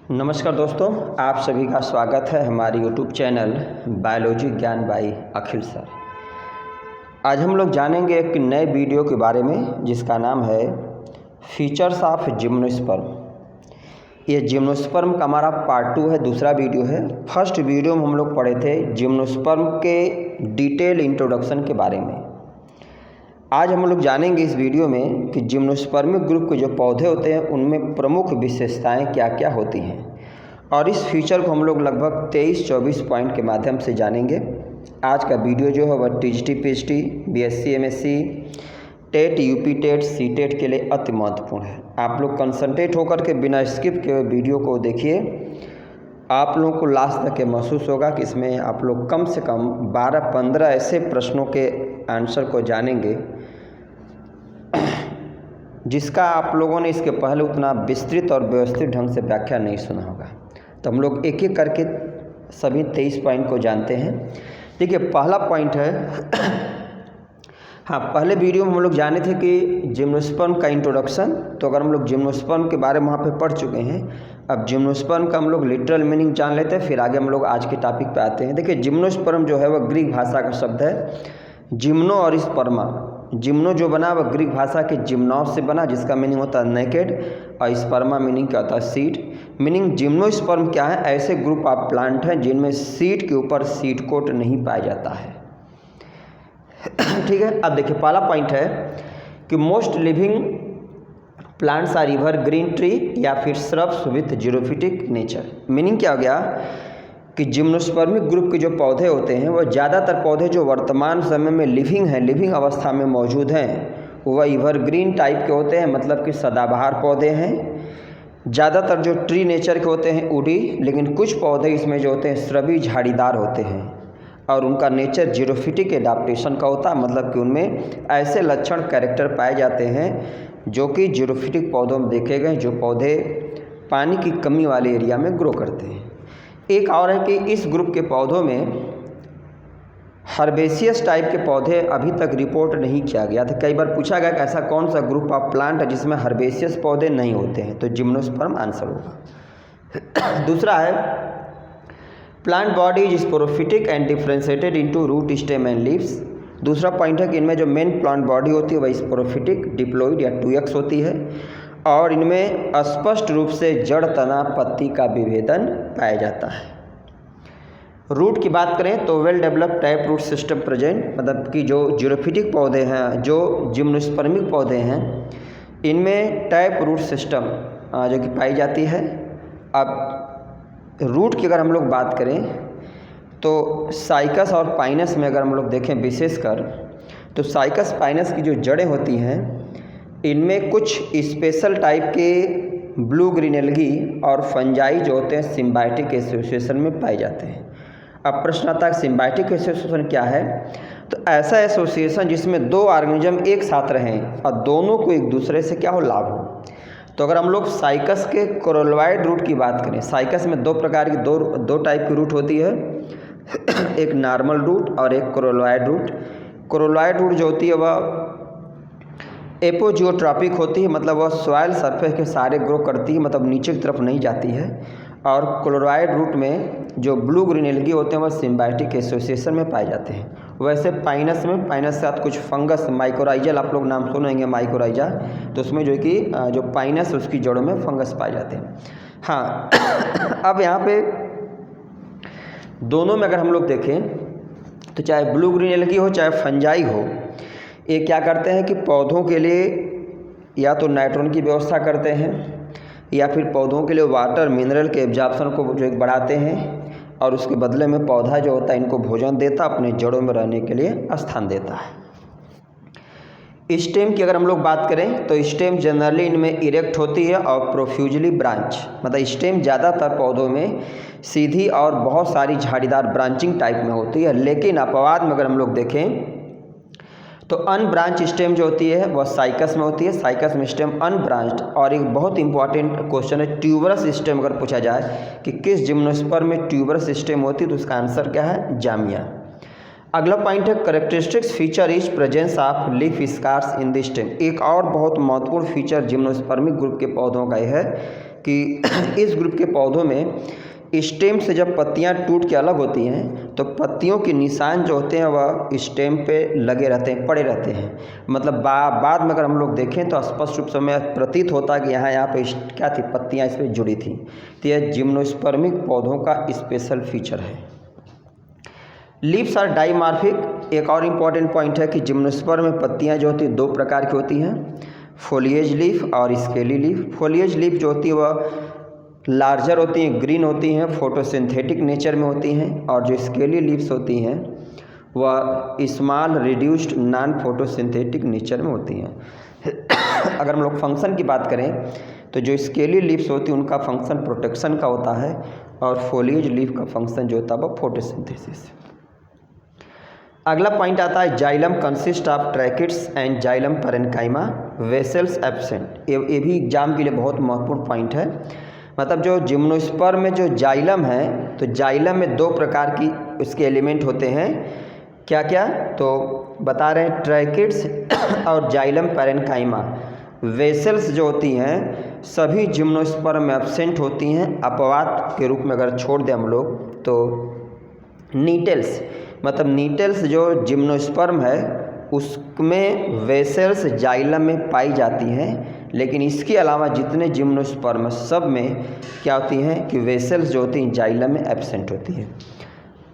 नमस्कार दोस्तों, आप सभी का स्वागत है हमारे यूट्यूब चैनल बायोलॉजी ज्ञान बाई अखिल सर। आज हम लोग जानेंगे एक नए वीडियो के बारे में जिसका नाम है फीचर्स ऑफ जिम्नोस्पर्म। ये जिम्नोस्पर्म का हमारा पार्ट 2 है, दूसरा वीडियो है। फर्स्ट वीडियो में हम लोग पढ़े थे जिम्नोस्पर्म के डिटेल इंट्रोडक्शन के बारे में। आज हम लोग जानेंगे इस वीडियो में कि जिम्नोस्पर्मिक ग्रुप के जो पौधे होते हैं उनमें प्रमुख विशेषताएं क्या क्या होती हैं, और इस फीचर को हम लोग लगभग 23-24 पॉइंट के माध्यम से जानेंगे। आज का वीडियो जो है वह TGT, PhD, BSc, MSc, TET, UP TET, C TET के लिए अति महत्वपूर्ण है। आप लोग कंसंट्रेट होकर के बिना स्किप के वीडियो को देखिए। आप लोगों को लास्ट तक ये महसूस होगा कि इसमें आप लोग कम से कम 12-15 ऐसे प्रश्नों के आंसर को जानेंगे जिसका आप लोगों ने इसके पहले उतना विस्तृत और व्यवस्थित ढंग से व्याख्या नहीं सुना होगा। तो हम लोग एक एक करके सभी 23 पॉइंट को जानते हैं। देखिए, पहला पॉइंट है पहले वीडियो में हम लोग जाने थे कि जिम्नोस्पर्म का इंट्रोडक्शन। तो अगर हम लोग जिम्नोस्पर्म के बारे में वहाँ पे पढ़ चुके हैं, अब जिम्नोस्पर्म का हम लोग लिटरल मीनिंग जान लेते हैं, फिर आगे हम लोग आज के टॉपिक पे आते हैं। देखिए, जिम्नोस्पर्म जो है वह ग्रीक भाषा का शब्द है, जिम्नो और स्पर्मा। जिम्नो जो बना वह ग्रीक भाषा के जिम्नोस से बना, जिसका मीनिंग होता है नेकेड, और स्पर्मा मीनिंग क्या होता है, सीड। मीनिंग जिम्नोस्पर्म क्या है, ऐसे ग्रुप ऑफ प्लांट हैं जिनमें सीड के ऊपर सीड कोट नहीं पाया जाता है। ठीक है। अब देखिए, पहला पॉइंट है कि most living plants are evergreen tree या फिर shrubs with xerophytic nature. Meaning क्या हो गया कि जिम्नोस्पर्मिक ग्रुप के जो पौधे होते हैं वह ज़्यादातर पौधे जो वर्तमान समय में लिविंग अवस्था में मौजूद हैं वह एवरग्रीन टाइप के होते हैं, मतलब कि सदाबहार पौधे हैं। ज़्यादातर जो ट्री नेचर के होते हैं वुडी, लेकिन कुछ पौधे इसमें जो होते हैं श्रबी झाड़ीदार होते हैं, और उनका नेचर जीरोफिटिक एडाप्टेशन का होता है, मतलब कि उनमें ऐसे लक्षण कैरेक्टर पाए जाते हैं जो कि जीरोफिटिक पौधों में देखे गए, जो पौधे पानी की कमी वाले एरिया में ग्रो करते हैं। एक और है कि इस ग्रुप के पौधों में हर्बेसियस टाइप के पौधे अभी तक रिपोर्ट नहीं किया गया था। कई बार पूछा गया कि ऐसा कौन सा ग्रुप ऑफ प्लांट है जिसमें हर्बेसियस पौधे नहीं होते हैं, तो जिम्नोस्पर्म आंसर होगा। दूसरा है plant body is sporophytic and differentiated into root, stem and leaves. दूसरा पॉइंट है कि इनमें जो मेन प्लांट बॉडी होती है वह स्पोरोफिटिक, डिप्लॉइड या 2x होती है, और इनमें स्पष्ट रूप से जड़, तना, पत्ती का विभेदन पाया जाता है। रूट की बात करें तो well developed tap root system present, मतलब कि जो जीरोफिटिक पौधे हैं, जो जिम्नोस्पर्मिक पौधे हैं, इनमें टैप रूट सिस्टम जो कि पाई जाती है। अब रूट की अगर हम लोग बात करें तो साइकस और पाइनस में अगर हम लोग देखें विशेषकर, तो साइकस पाइनस की जो जड़ें होती हैं इनमें कुछ स्पेशल टाइप के ब्लू ग्रीन एल्गी और फंजाई जो होते हैं सिम्बायोटिक एसोसिएशन में पाए जाते हैं। अब प्रश्न आता है सिम्बायोटिक एसोसिएशन क्या है, तो ऐसा एसोसिएशन जिसमें दो ऑर्गेनिज्म एक साथ रहें और दोनों को एक दूसरे से क्या हो, लाभ हो। तो अगर हम लोग साइकस के कोरोलॉइड रूट की बात करें, साइकस में दो प्रकार की दो टाइप की रूट होती है, एक नॉर्मल रूट और एक कोरोलॉइड रूट। कोरोलॉइड रूट जो होती है वह एपोजियोट्रॉपिक होती है, मतलब वह सॉइल सरफेस के सारे ग्रो करती है, मतलब नीचे की तरफ नहीं जाती है। और क्लोराइड रूट में जो ब्लू ग्रीन एल्गी होते हैं वह सिम्बायोटिक एसोसिएशन में पाए जाते हैं। वैसे पाइनस में, पाइनस के साथ कुछ फंगस, माइकोराइजल, आप लोग नाम सुनेंगे माइकोराइजा, तो उसमें जो कि जो पाइनस उसकी जड़ों में फंगस पाए जाते हैं। हाँ, अब यहाँ पे दोनों में अगर हम लोग देखें तो चाहे ब्लू ग्रीन एल्गी हो चाहे फंजाई हो, ये क्या करते हैं कि पौधों के लिए या तो नाइट्रोजन की व्यवस्था करते हैं या फिर पौधों के लिए वाटर मिनरल के एब्जॉर्प्शन को जो एक बढ़ाते हैं, और उसके बदले में पौधा जो होता है इनको भोजन देता, अपने जड़ों में रहने के लिए स्थान देता है। स्टेम की अगर हम लोग बात करें तो स्टेम जनरली इनमें इरेक्ट होती है और प्रोफ्यूजली ब्रांच, मतलब स्टेम ज़्यादातर पौधों में सीधी और बहुत सारी झाड़ीदार ब्रांचिंग टाइप में होती है। लेकिन अपवाद में अगर हम लोग देखें तो अनब्रांच स्टेम जो होती है वह साइकस में होती है, साइकस में स्टेम अनब्रांच्ड। और एक बहुत इंपॉर्टेंट क्वेश्चन है ट्यूबरस स्टेम, अगर पूछा जाए कि किस जिम्नोस्पर्म में ट्यूबरस स्टेम होती है तो उसका आंसर क्या है, जामिया। अगला पॉइंट है characteristics feature is presence of leaf scars in the stem. एक और बहुत महत्वपूर्ण फीचर जिम्नोस्पर्मिक ग्रुप के पौधों का है कि इस ग्रुप के पौधों में स्टेम से जब पत्तियां टूट के अलग होती हैं तो पत्तियों के निशान जो होते हैं वह स्टेम पे लगे रहते हैं, पड़े रहते हैं। मतलब बाद में अगर हम लोग देखें तो स्पष्ट रूप से हमें प्रतीत होता है कि यहाँ पे क्या थी, पत्तियाँ इस पर जुड़ी थी। तो यह जिम्नोस्पर्मिक पौधों का स्पेशल फीचर है। Leaves are dimorphic. एक और इम्पॉर्टेंट पॉइंट है कि जिम्नोस्पर्म में पत्तियाँ जो होती हैं दो प्रकार की होती हैं, फोलिएज लीफ और स्केली लीफ। फोलिएज लीफ जो होती है वह लार्जर होती हैं, ग्रीन होती हैं, फोटोसिंथेटिक नेचर में होती हैं, और जो स्केली लीव्स होती हैं वह small reduced non photosynthetic nature में होती हैं। अगर हम लोग फंक्शन की बात करें तो जो स्केली लीव्स होती हैं उनका फंक्शन प्रोटेक्शन का होता है और फोलिएज लीफ का फंक्शन जो होता है वह फोटोसिंथेसिस। अगला पॉइंट आता है xylem consist of tracheids and xylem parenchyma, vessels absent. ये भी एग्जाम के लिए बहुत महत्वपूर्ण पॉइंट है। मतलब जो जिम्नोस्पर्म में जो जाइलम है तो जाइलम में दो प्रकार की उसके एलिमेंट होते हैं। क्या क्या तो बता रहे हैं, ट्रैकिड्स और जाइलम पैरेन्काइमा। वेसल्स जो होती हैं सभी जिम्नोस्पर्म में एब्सेंट होती हैं। अपवाद के रूप में अगर छोड़ दें हम लोग तो नीटल्स, मतलब नीटल्स जो जिम्नोस्पर्म है उसमें वेसल्स जाइलम में पाई जाती हैं, लेकिन इसके अलावा जितने जिम्नोस्पर्म सब में क्या होती हैं कि वेसल्स जो होती हैं जाइलम में एब्सेंट होती है।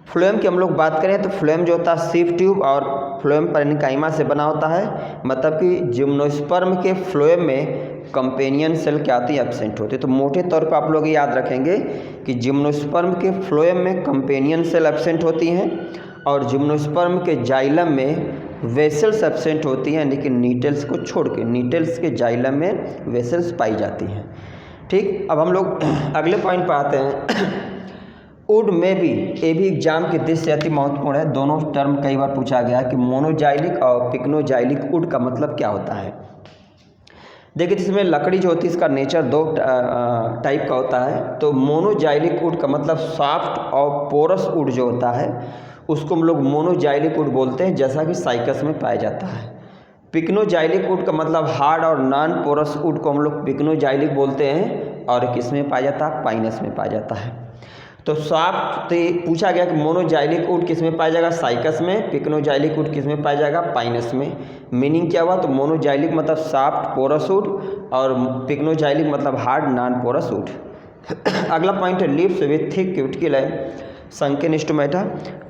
फ्लोएम की हम लोग बात करें तो फ्लोएम जो होता है सीव ट्यूब और फ्लोएम पैरेन्काइमा से बना होता है। मतलब कि जिम्नोस्पर्म के फ्लोएम में कंपेनियन सेल क्या होती है, एब्सेंट होती है। तो मोटे तौर पर आप लोग याद रखेंगे कि जिम्नोस्पर्म के फ्लोएम में कंपेनियन सेल एब्सेंट होती हैं और जिम्नोस्पर्म के जाइलम में वेसल्स एब्सेंट होती हैं, लेकिन नीटल्स को छोड़ के, नीटल्स के जाइलम में वेसल्स पाई जाती हैं। ठीक, अब हम लोग अगले पॉइंट पर आते हैं। वुड में भी, ये भी एग्जाम की दृष्टि से अति महत्वपूर्ण है। दोनों टर्म कई बार पूछा गया कि मोनोजाइलिक और पिक्नोजाइलिक वुड का मतलब क्या होता है। देखिए इसमें लकड़ी जो होती है इसका नेचर दो टाइप का होता है। तो मोनोजाइलिक वुड का मतलब सॉफ्ट और पोरस वुड जो होता है उसको हम लोग मोनोजाइलिक वुड बोलते हैं, जैसा कि साइकस में पाया जाता है। पिक्नोजाइलिक वुड का मतलब हार्ड और नॉन पोरस वुड को हम लोग पिक्नोजाइलिक बोलते हैं, और किस में पाया जाता है, पाइनस में पाया जाता है। तो सॉफ्ट पूछा गया कि मोनोजाइलिक वुड किस में पाया जाएगा, साइकस में। पिक्नोजाइलिक वुड किस में पाया जाएगा, पाइनस में। मीनिंग क्या हुआ, तो मोनोजाइलिक मतलब सॉफ्ट पोरस वुड और पिक्नोजाइलिक मतलब हार्ड नॉन पोरस वुड। अगला पॉइंट है लीव्स विथ थिक क्यूटिकल है, संकेन स्टोमेटा।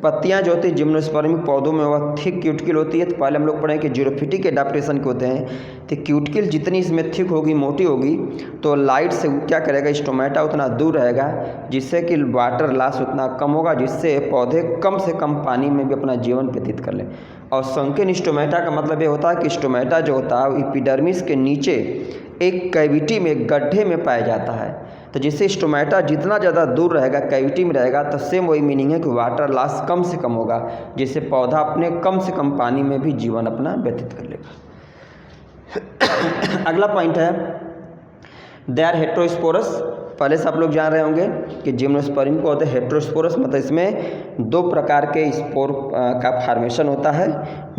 पत्तियां जो होती है जिम्नोस्पर्मिक पौधों में वह थिक क्यूटिकल होती है। तो पहले हम लोग पढ़े कि जीरोफिटिक एडाप्टेशन के होते हैं। तो क्यूटिकल जितनी इसमें थिक होगी, मोटी होगी, तो लाइट से क्या करेगा, स्टोमेटा उतना दूर रहेगा, जिससे कि वाटर लॉस उतना कम होगा, जिससे पौधे कम से कम पानी में भी अपना जीवन व्यतीत कर लें। और संकेन स्टोमेटा का मतलब ये होता है कि स्टोमेटा जो होता है एपिडर्मिस के नीचे एक कैविटी में, गड्ढे में पाया जाता है। तो जिससे स्टोमेटा जितना ज़्यादा दूर रहेगा, कैविटी में रहेगा, तो सेम वही मीनिंग है कि वाटर लॉस कम से कम होगा, जिससे पौधा अपने कम से कम पानी में भी जीवन अपना व्यतीत कर लेगा। अगला पॉइंट है दे आर हेट्रोस्पोरस। पहले से आप लोग जान रहे होंगे कि जिम्नोस्पर्म को होते हैं हेट्रोस्पोरस, मतलब इसमें दो प्रकार के स्पोर का फॉर्मेशन होता है,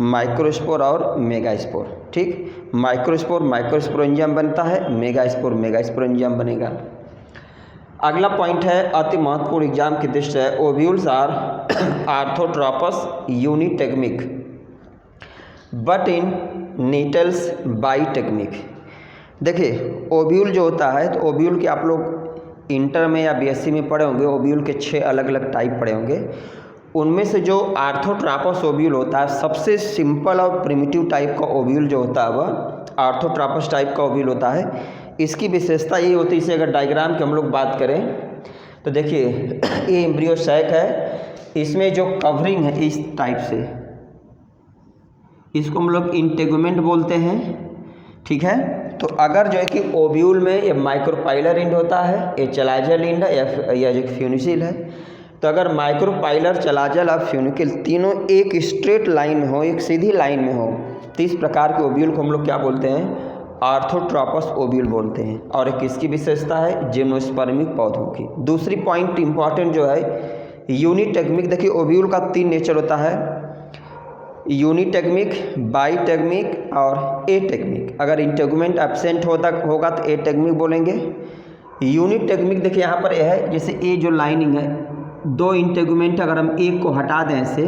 माइक्रोस्पोर और मेगास्पोर। ठीक, माइक्रोस्पोर माइक्रोस्पोरेंजियम बनता है, मेगास्पोर मेगास्पोरेंजियम बनेगा। अगला पॉइंट है अति महत्वपूर्ण एग्जाम की दृष्टि से, ovules are orthotropous unitegmic but in Gnetales bitegmic. देखिए ओव्यूल जो होता है, तो ओव्यूल के आप लोग इंटर में या बीएससी में पढ़े होंगे, ओव्यूल के 6 अलग अलग टाइप पढ़े होंगे। उनमें से जो आर्थोट्रोपस ओव्यूल होता है, सबसे सिंपल और प्रिमिटिव टाइप का ओव्यूल जो होता है वह आर्थोट्रोपस टाइप का ओव्यूल होता है। इसकी विशेषता ये होती है, इसे अगर डायग्राम की हम लोग बात करें तो देखिए ये एम्ब्रियो सैक है, इसमें जो कवरिंग है इस टाइप से, इसको हम लोग इंटेगुमेंट बोलते हैं। ठीक है, तो अगर जो है कि ओव्यूल में ये माइक्रोपाइलर इंड होता है, ये चलाजल इंड है, या जो फ्यूनिसिल है। तो अगर माइक्रोपाइलर, चलाजल और फ्यूनिकल तीनों एक स्ट्रेट लाइन में हो, एक सीधी लाइन में हो, तो इस प्रकार के ओव्यूल को हम लोग क्या बोलते हैं, आर्थोट्रोपस ओव्यूल बोलते हैं। और एक किसकी विशेषता है, जिम्नोस्पर्मिक पौधों की। दूसरी पॉइंट इंपॉर्टेंट जो है यूनिटेगमिक। देखिए ओव्यूल का 3 नेचर होता है, यूनिटेगमिक, बाइटेगमिक और एटेगमिक। अगर इंटेगुमेंट एब्सेंट होगा तो एटेगमिक बोलेंगे, यूनिट टेक्निक देखिए यहाँ पर यह है, जैसे ये जो लाइनिंग है, दो इंटेगुमेंट अगर हम एक को हटा दें ऐसे,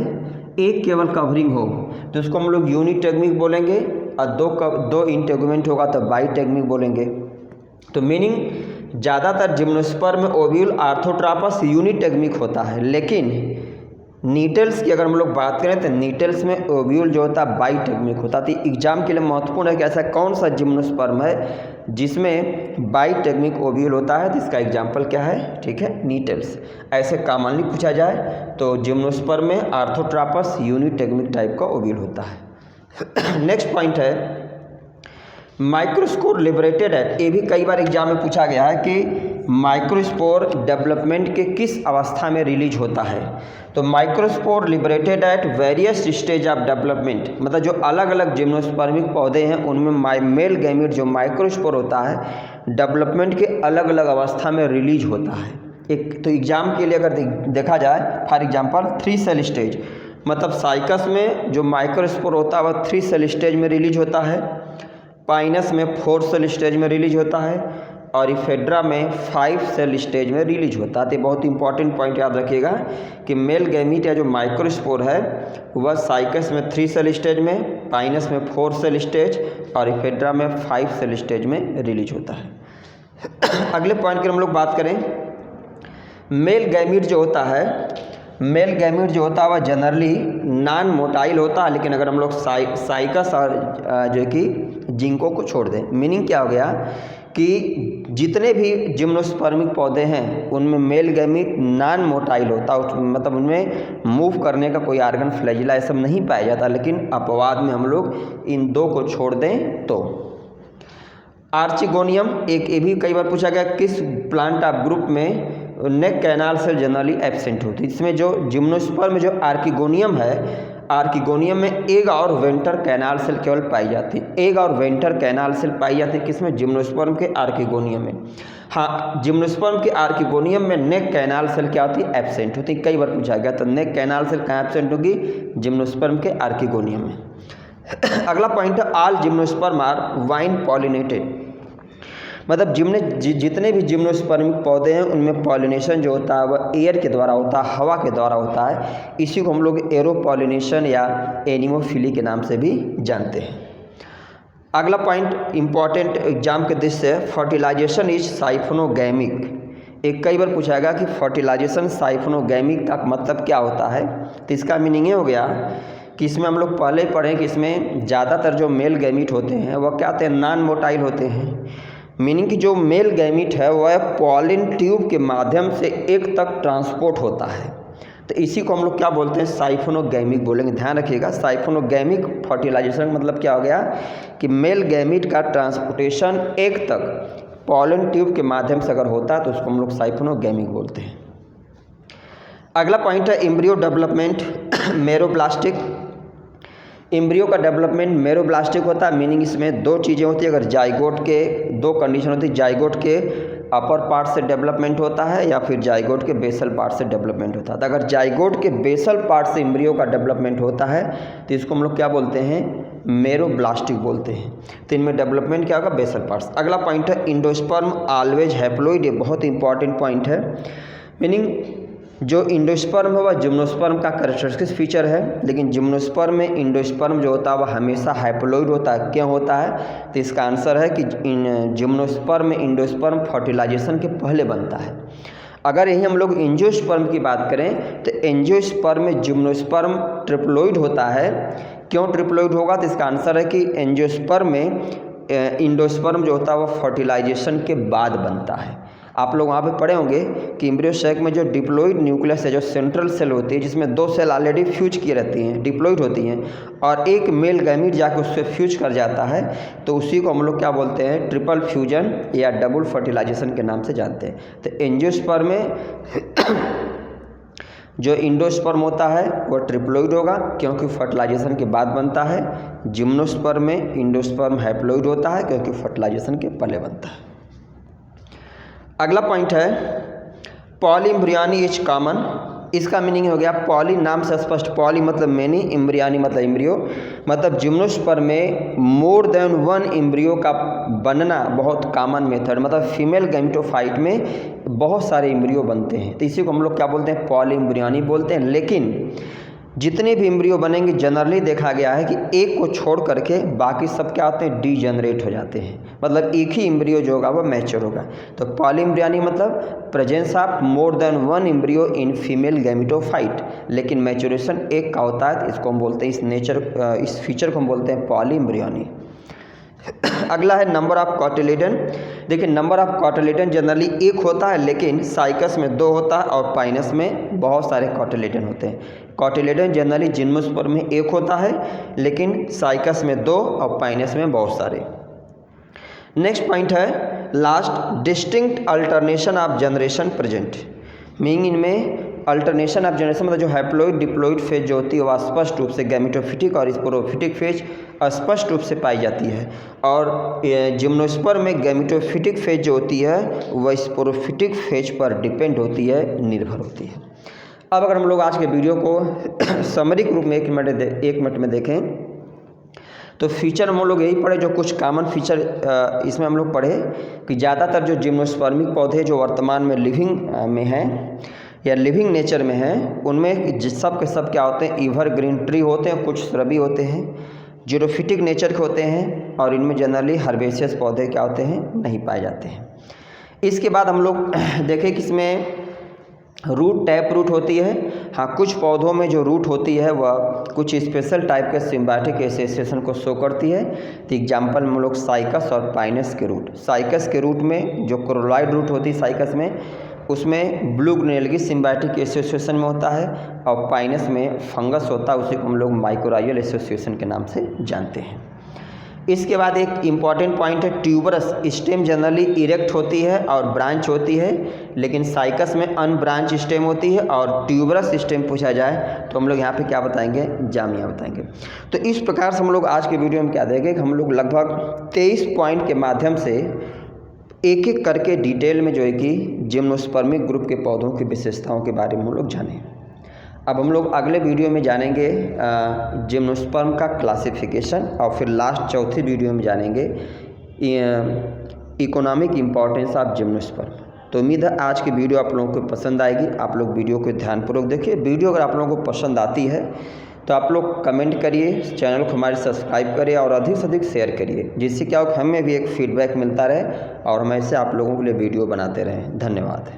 एक केवल कवरिंग हो तो उसको हम लोग यूनिट टेक्निक बोलेंगे, और दो इंटेगुमेंट होगा तो बाई टेक्निक बोलेंगे। तो मीनिंग ज़्यादातर जिम्नोस्पर्म में ओव्यूल आर्थोट्रापस यूनिट टेक्निक होता है, लेकिन नीटल्स की अगर हम लोग बात करें तो नीटल्स में ओव्यूल जो होता है बाई टेक्निक होता है। तो एग्जाम के लिए महत्वपूर्ण है कि ऐसा कौन सा जिम्नोस्पर्म है जिसमें बाई टेक्निक ओव्यूल होता है, तो इसका एग्जाम्पल क्या है, ठीक है, नीटल्स। ऐसे कॉमनली पूछा जाए तो जिम्नोस्पर्म में आर्थोट्रापस यूनिट टेक्निक टाइप का ओव्यूल होता है। नेक्स्ट पॉइंट है माइक्रोस्पोर लिबरेटेड एट, ये भी कई बार एग्जाम में पूछा गया है कि माइक्रोस्पोर डेवलपमेंट के किस अवस्था में रिलीज होता है। तो microspore liberated at various stage of development, मतलब जो अलग अलग जिम्नोस्पर्मिक पौधे हैं उनमें मेल गैमीट जो माइक्रोस्पोर होता है डेवलपमेंट के अलग अलग अवस्था में रिलीज होता है। एक तो एग्जाम के लिए अगर देखा जाए, फॉर एग्जांपल 3 सेल स्टेज, मतलब साइकस में जो माइक्रोस्पोर होता है वह 3 सेल स्टेज में रिलीज होता है, पाइनस में 4 सेल स्टेज में रिलीज होता है, और इफेड्रा में 5 सेल स्टेज में रिलीज होता है। तो बहुत इंपॉर्टेंट पॉइंट याद रखिएगा कि मेल गैमीट या जो माइक्रोस्पोर है वह साइकस में 3 सेल स्टेज में, पाइनस में 4 सेल स्टेज और इफेड्रा में 5 सेल स्टेज में रिलीज होता है। अगले पॉइंट की हम लोग बात करें, मेल गैमीट जो होता है, मेल गैमीट जो होता है वह जनरली नॉन मोटाइल होता है, लेकिन अगर हम लोग साइकस और जो कि जिंको को छोड़ दें, मीनिंग क्या हो गया कि जितने भी जिम्नोस्पर्मिक पौधे हैं उनमें मेल गैमीट नॉन मोटाइल होता है, मतलब उनमें मूव करने का कोई आर्गन फ्लैजिला ये सब नहीं पाया जाता, लेकिन अपवाद में हम लोग इन दो को छोड़ दें तो। आर्चिगोनियम एक, ये भी कई बार पूछा गया किस प्लांट ऑफ ग्रुप में नेक कैनाल सेल जनरली एब्सेंट होती है। इसमें जो जिम्नोस्पर्म में जो आर्किगोनियम है, आर्किगोनियम में एग और वेंटर कैनाल सेल केवल पाई जाती है, एग और वेंटर कैनाल सेल पाई जाती है किसमें, जिम्नोस्पर्म के आर्किगोनियम में। हाँ, जिम्नोस्पर्म के आर्किगोनियम में नेक कैनाल सेल क्या होती है, एब्सेंट होती है, कई बार पूछा गया। तो नेक कैनाल सेल कहाँ एब्सेंट होगी, जिम्नोस्पर्म के आर्किगोनियम में। अगला पॉइंट है all gymnosperm are wind pollinated, मतलब जितने भी जिम्नोस्पर्मिक पौधे हैं उनमें पॉलिनेशन जो होता है वह एयर के द्वारा होता है, हवा के द्वारा होता है। इसी को हम लोग एरोपॉलिनेशन या एनिमोफिली के नाम से भी जानते हैं। अगला पॉइंट इंपॉर्टेंट एग्जाम के दृष्टि से, फर्टिलाइजेशन इज साइफोनोगैमिक। एक कई बार पूछा गया कि फर्टिलाइजेशन साइफोनोगैमिक का मतलब क्या होता है। तो इसका मीनिंग ये हो गया कि इसमें हम लोग पहले ही पढ़ें कि इसमें ज़्यादातर जो मेल गैमीट होते हैं वह क्या होते हैं, नॉन मोटाइल होते हैं। मीनिंग कि जो मेल गैमीट है वह पॉलिन ट्यूब के माध्यम से एक तक ट्रांसपोर्ट होता है, तो इसी को हम लोग क्या बोलते हैं, साइफोनोगैमिक बोलेंगे। ध्यान रखिएगा, साइफोनोगैमिक फर्टिलाइजेशन मतलब क्या हो गया कि मेल गैमीट का ट्रांसपोर्टेशन एक तक पॉलिन ट्यूब के माध्यम से अगर होता है तो उसको हम लोग साइफोनोगैमिक बोलते हैं। अगला पॉइंट है एम्ब्रियो डेवलपमेंट मेरोब्लास्टिक। एम्ब्रियो का डेवलपमेंट मेरोब्लास्टिक होता है, मीनिंग इसमें दो चीज़ें होती है। अगर जाइगोट के दो कंडीशन होती है, जाइगोट के अपर पार्ट से डेवलपमेंट होता है या फिर जाइगोट के बेसल पार्ट से डेवलपमेंट होता है। तो अगर जाइगोट के बेसल पार्ट से एम्ब्रियो का डेवलपमेंट होता है तो इसको हम लोग क्या बोलते हैं, मेरोब्लास्टिक बोलते हैं। तो इनमें डेवलपमेंट क्या होगा, बेसल पार्ट्स। अगला पॉइंट है इंडोस्पर्म ऑलवेज हैप्लोइड, ये बहुत इंपॉर्टेंट पॉइंट है। मीनिंग जो इंडोस्पर्म है वह जिम्नोस्पर्म का कैरेक्टरिस्टिक फीचर है, लेकिन जिम्नोस्पर्म में इंडोस्पर्म जो होता है वह हमेशा हाइप्लोइड होता है। क्यों होता है, तो इसका आंसर है कि जिम्नोस्पर्म में इंडोस्पर्म फर्टिलाइजेशन के पहले बनता है। अगर यही हम लोग एंजियोस्पर्म की बात करें तो एंजियोस्पर्म में जिम्नोस्पर्म ट्रिप्लोइड होता है। क्यों ट्रिप्लोइड होगा, तो इसका आंसर है कि एंजियोस्पर्म में इंडोस्पर्म जो होता है वह फर्टिलाइजेशन के बाद बनता है। आप लोग वहाँ पे पढ़े होंगे कि एम्ब्रियो सैक में जो डिप्लॉइड न्यूक्लियस है, जो सेंट्रल सेल होती है जिसमें दो सेल ऑलरेडी फ्यूज की रहती हैं, डिप्लॉइड होती हैं, और एक मेल गैमीट जाकर उससे फ्यूज कर जाता है, तो उसी को हम लोग क्या बोलते हैं, ट्रिपल फ्यूजन या डबल फर्टिलाइजेशन के नाम से जानते हैं। तो एंजियोस्पर्म में जो इंडोस्पर्म होता है वह ट्रिप्लॉइड होगा क्योंकि फर्टिलाइजेशन के बाद बनता है। जिम्नोस्पर्म में इंडोस्पर्म हैप्लॉइड होता है क्योंकि फर्टिलाइजेशन के पहले बनता है। अगला पॉइंट है पॉलीएम्ब्रियोनी इज कॉमन, इसका मीनिंग हो गया पॉली नाम से स्पष्ट, पॉली मतलब मैनी, एम्ब्रियानी मतलब एम्ब्रियो, मतलब जिम्नोस्पर्म में मोर देन वन एम्ब्रियो का बनना बहुत कॉमन मेथड, मतलब फीमेल गैमेटोफाइट में बहुत सारे एम्ब्रियो बनते हैं, तो इसी को हम लोग क्या बोलते हैं, पॉली एम्ब्रियानी बोलते हैं। लेकिन जितने भी एम्ब्रियो बनेंगे जनरली देखा गया है कि एक को छोड़ करके बाकी सब क्या होते हैं, डीजेनरेट हो जाते हैं, मतलब एक ही एम्ब्रियो जो होगा वो मैच्योर होगा। तो पॉली एम्ब्रियानी मतलब presence of more than one embryo in female gametophyte, लेकिन मैच्योरेशन एक का होता है, इसको हम बोलते हैं, इस फीचर को हम बोलते हैं पॉली एम्ब्रियानी। अगला है नंबर ऑफ कॉटिलेडन। देखिए नंबर ऑफ कॉटिलेडन जनरली एक होता है, लेकिन साइकस में 2 होता है और पाइनस में बहुत सारे कॉटिलेडन होते हैं। कॉटिलेडन जनरली जिम्नोस्पर्म में 1 होता है, लेकिन साइकस में 2 और पाइनस में बहुत सारे। नेक्स्ट पॉइंट है last, distinct alternation of generation present. Meaning इनमें अल्टरनेशन ऑफ जनरेशन मतलब जो हैप्लॉइड डिप्लॉइड फेज जो होती है वह स्पष्ट रूप से गैमेटोफिटिक और स्पोरोफिटिक फेज स्पष्ट रूप से पाई जाती है, और जिम्नोस्पर्म में गैमेटोफिटिक फेज जो होती है वह स्पोरोफिटिक फेज पर डिपेंड होती है, निर्भर होती है। अब अगर हम लोग आज के वीडियो को समरिक रूप में 1 मिनट में देखें तो फीचर हम लोग यही पढ़े, जो कुछ कॉमन फीचर इसमें हम लोग पढ़े कि ज़्यादातर जो जिम्नोस्पर्मिक पौधे जो वर्तमान में लिविंग में हैं या लिविंग नेचर में हैं, उनमें सब के सब क्या होते हैं, एवरग्रीन ट्री होते हैं, कुछ श्रबी होते हैं, जीरोफिटिक नेचर के होते हैं, और इनमें जनरली हर्बेशियस पौधे क्या होते हैं, नहीं पाए जाते हैं। इसके बाद हम लोग देखें कि इसमें रूट टैप रूट होती है। हाँ, कुछ पौधों में जो रूट होती है वह कुछ स्पेशल टाइप के सिम्बायोटिक एसोसिएशन को शो करती है। तो एग्जाम्पल हम लोग साइकस और पाइनस के रूट, साइकस के रूट में जो कोरोलॉइड रूट होती है साइकस में, उसमें ब्लू ग्रेनेलगी सिम्बायोटिक एसोसिएशन में होता है, और पाइनस में फंगस होता है, उसी को हम लोग माइकोराइयल एसोसिएशन के नाम से जानते हैं। इसके बाद एक इम्पॉर्टेंट पॉइंट है ट्यूबरस स्टेम जनरली इरेक्ट होती है और ब्रांच होती है, लेकिन साइकस में अनब्रांच स्टेम होती है, और ट्यूबरस स्टेम पूछा जाए तो हम लोग यहाँ पे क्या बताएंगे, जामिया बताएंगे। तो इस प्रकार से हम लोग आज के वीडियो में क्या देखेंगे कि हम लोग लगभग 23 पॉइंट के माध्यम से एक एक करके डिटेल में जो है कि जिम्नोस्पर्मिक ग्रुप के पौधों की विशेषताओं के बारे में हम लोग जानें। अब हम लोग अगले वीडियो में जानेंगे जिम्नोस्पर्म का क्लासिफिकेशन, और फिर लास्ट चौथी वीडियो में जानेंगे इकोनॉमिक इम्पोर्टेंस ऑफ जिम्नोस्पर्म। तो उम्मीद है आज की वीडियो आप लोगों को पसंद आएगी। आप लोग वीडियो को ध्यानपूर्वक देखिए। वीडियो अगर आप लोगों को पसंद आती है तो आप लोग कमेंट करिए, चैनल को हमारे सब्सक्राइब करिए और अधिक से अधिक शेयर करिए, जिससे क्या हो हमें भी एक फीडबैक मिलता रहे और हम ऐसे आप लोगों के लिए वीडियो बनाते रहें। धन्यवाद।